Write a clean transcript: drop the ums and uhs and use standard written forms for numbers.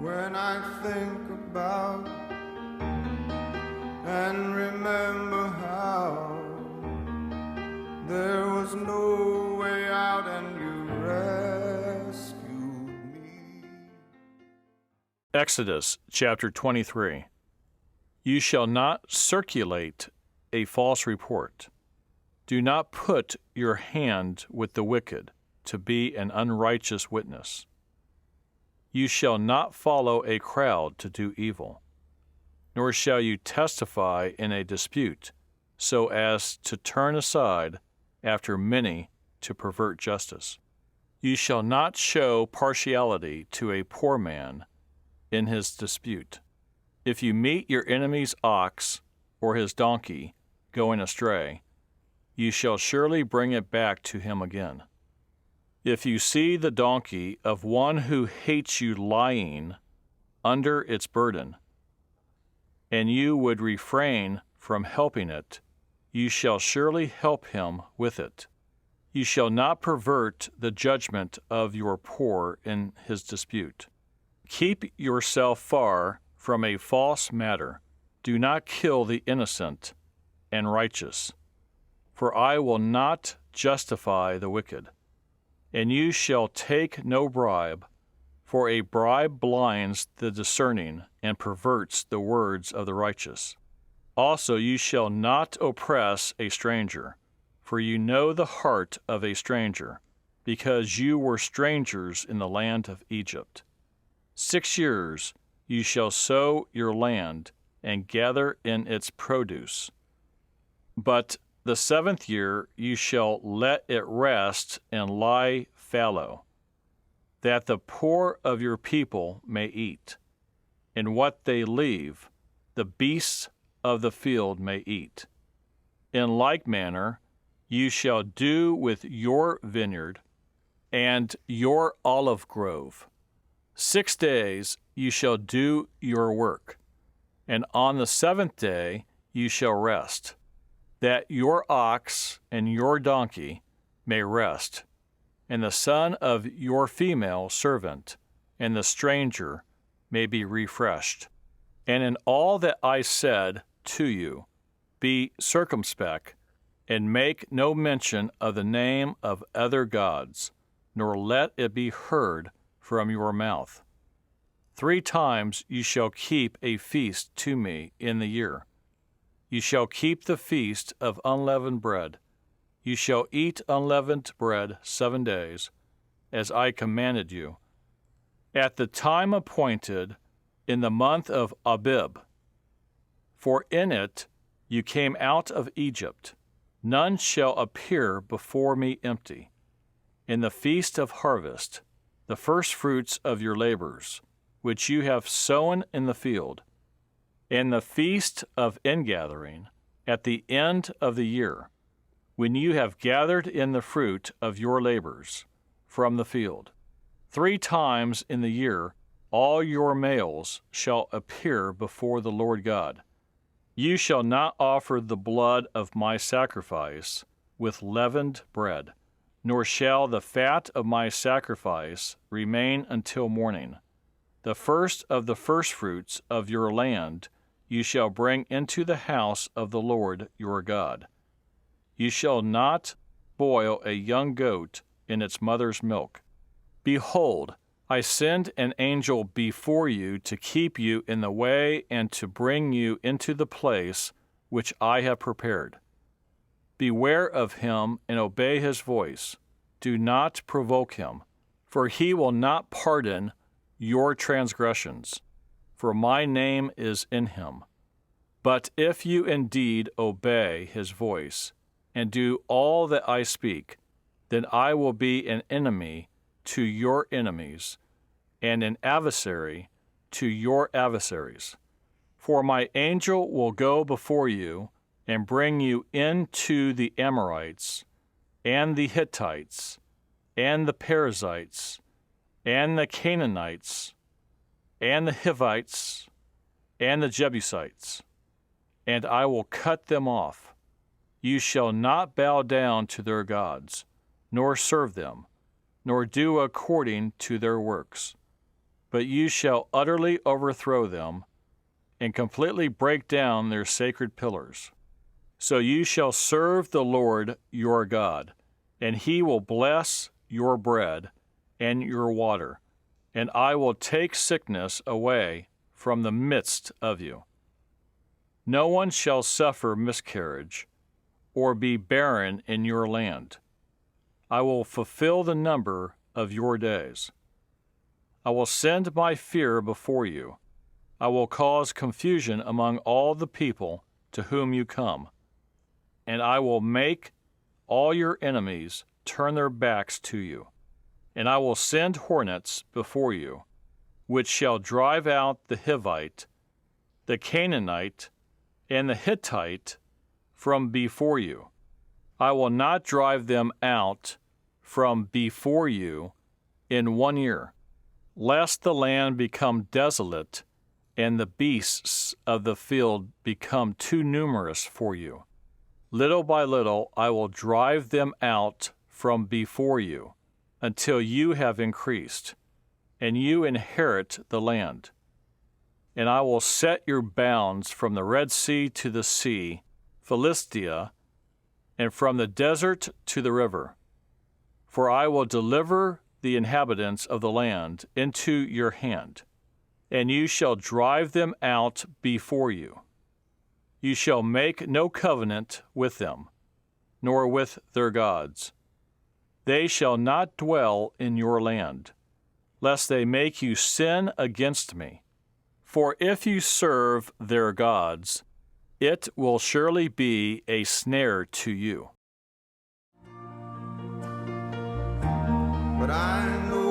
when I think about and remember how there was no way out and you rescued me. Exodus chapter 23. You shall not circulate a false report. Do not put your hand with the wicked to be an unrighteous witness. You shall not follow a crowd to do evil, nor shall you testify in a dispute, so as to turn aside after many to pervert justice. You shall not show partiality to a poor man in his dispute. If you meet your enemy's ox or his donkey going astray, you shall surely bring it back to him again. If you see the donkey of one who hates you lying under its burden, and you would refrain from helping it, you shall surely help him with it. You shall not pervert the judgment of your poor in his dispute. Keep yourself far from a false matter. Do not kill the innocent and righteous, for I will not justify the wicked. And you shall take no bribe, for a bribe blinds the discerning and perverts the words of the righteous. Also you shall not oppress a stranger, for you know the heart of a stranger, because you were strangers in the land of Egypt. 6 years you shall sow your land and gather in its produce. But the 7th year you shall let it rest and lie fallow, that the poor of your people may eat, and what they leave, the beasts of the field may eat. In like manner you shall do with your vineyard and your olive grove. 6 days you shall do your work, and on the 7th day you shall rest, that your ox and your donkey may rest, and the son of your female servant and the stranger may be refreshed. And in all that I said to you, be circumspect, and make no mention of the name of other gods, nor let it be heard from your mouth. 3 times you shall keep a feast to me in the year. You shall keep the feast of unleavened bread. You shall eat unleavened bread 7 days, as I commanded you. At the time appointed, in the month of Abib, for in it you came out of Egypt, none shall appear before me empty. In the feast of harvest, the firstfruits of your labors, which you have sown in the field, and the feast of ingathering, at the end of the year, when you have gathered in the fruit of your labors from the field. 3 times in the year all your males shall appear before the Lord God. You shall not offer the blood of my sacrifice with leavened bread, nor shall the fat of my sacrifice remain until morning. The first of the firstfruits of your land you shall bring into the house of the Lord your God. You shall not boil a young goat in its mother's milk. Behold, I send an angel before you to keep you in the way and to bring you into the place which I have prepared. Beware of him and obey his voice. Do not provoke him, for he will not pardon your transgressions, for my name is in him. But if you indeed obey his voice and do all that I speak, then I will be an enemy to your enemies and an adversary to your adversaries. For my angel will go before you and bring you into the Amorites and the Hittites and the Perizzites and the Canaanites and the Hivites and the Jebusites, and I will cut them off. You shall not bow down to their gods, nor serve them, nor do according to their works. but you shall utterly overthrow them and completely break down their sacred pillars. So you shall serve the Lord your God, and he will bless your bread and your water, and I will take sickness away from the midst of you. No one shall suffer miscarriage or be barren in your land. I will fulfill the number of your days. I will send my fear before you. I will cause confusion among all the people to whom you come, and I will make all your enemies turn their backs to you. And I will send hornets before you, which shall drive out the Hivite, the Canaanite, and the Hittite from before you. I will not drive them out from before you in 1 year, lest the land become desolate and the beasts of the field become too numerous for you. Little by little I will drive them out from before you, until you have increased, and you inherit the land. And I will set your bounds from the Red Sea to the sea, Philistia, and from the desert to the river. For I will deliver the inhabitants of the land into your hand, and you shall drive them out before you. You shall make no covenant with them, nor with their gods. They shall not dwell in your land, lest they make you sin against me. For if you serve their gods, it will surely be a snare to you. But I know